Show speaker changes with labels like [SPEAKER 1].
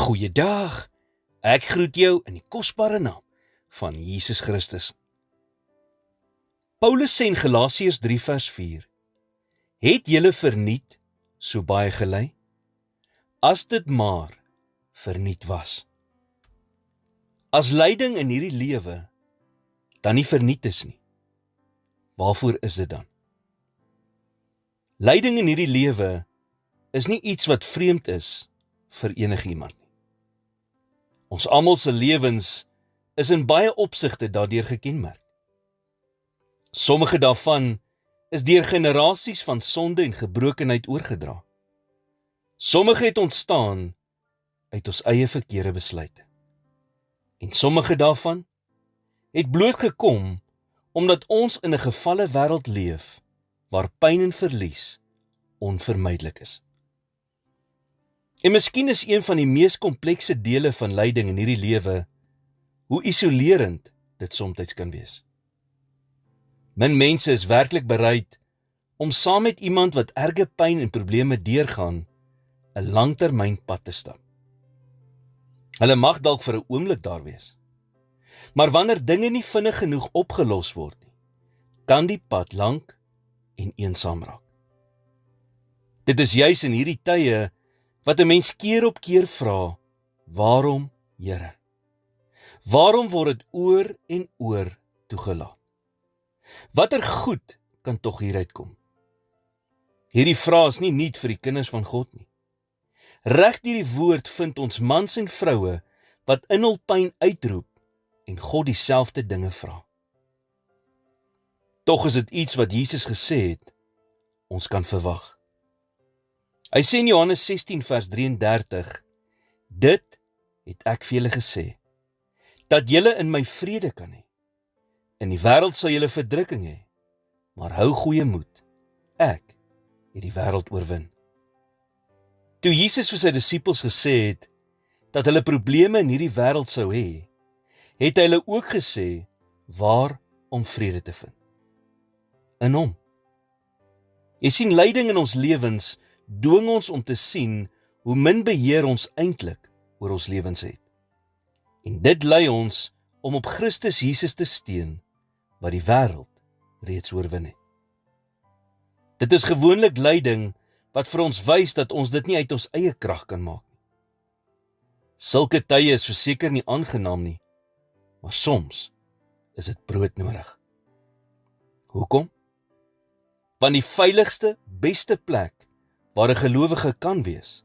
[SPEAKER 1] Goeiedag, ek groet jou in die kosbare naam van Jesus Christus. Paulus sê in Galasiërs 3 vers 4, het julle verniet so baie gelei, as dit maar verniet was. As lyding in hierdie lewe dan nie verniet is nie, waarvoor is dit dan? Lyding in hierdie lewe is nie iets wat vreemd is vir enigiemand nie. Ons almal se lewens is in baie opsigte daardeur gekenmerk. Sommige daarvan is deur generasies van sonde en gebrokenheid oorgedra. Sommige het ontstaan uit ons eie verkeerde besluite. En sommige daarvan het bloot gekom omdat ons in 'n gefalle wêreld leef waar pyn en verlies onvermydelik is. En miskien is een van die mees komplekse dele van lyding in hierdie lewe hoe isolerend dit soms kan wees. Min mense is werklik bereid om saam met iemand wat erge pyn en probleme deurgaan 'n langtermynpad te stap. Hulle mag dalk vir 'n oomblik daar wees. Maar wanneer dinge nie vinnig genoeg opgelos word nie, kan die pad lank en eensaam raak. Dit is juis in hierdie tye wat 'n mens keer op keer vra, waarom, Here? Waarom word dit oor en oor toegelaat? Watter goed kan tog hieruit kom? Hierdie vraag is nie nuut vir die kinders van God nie. Reg deur die woord vind ons mans en vroue wat in hul pyn uitroep en God dieselfde dinge vra. Tog is dit iets wat Jesus gesê het, ons kan verwag. Hy sê in Johannes 16 vers 33, dit het ek vir julle gesê, dat julle in my vrede kan hê. In die wêreld sal julle verdrukking hê, maar hou goeie moed, ek het die wêreld oorwin. Toe Jesus vir sy disippels gesê het, dat hulle probleme in hierdie wêreld sou hê, het hy hulle ook gesê, waar om vrede te vind? In hom. Jy sien, lyding in ons lewens dwing ons om te sien hoe min beheer ons eintlik oor ons lewens het. En dit lei ons om op Christus Jesus te steun, wat die wêreld reeds oorwin het. Dit is gewoonlik lyding wat vir ons wys dat ons dit nie uit ons eie krag kan maak nie. Sulke tye is verseker nie aangenaam nie, maar soms is dit broodnodig. Hoekom? Want die veiligste, beste plek waar 'n gelowige kan wees,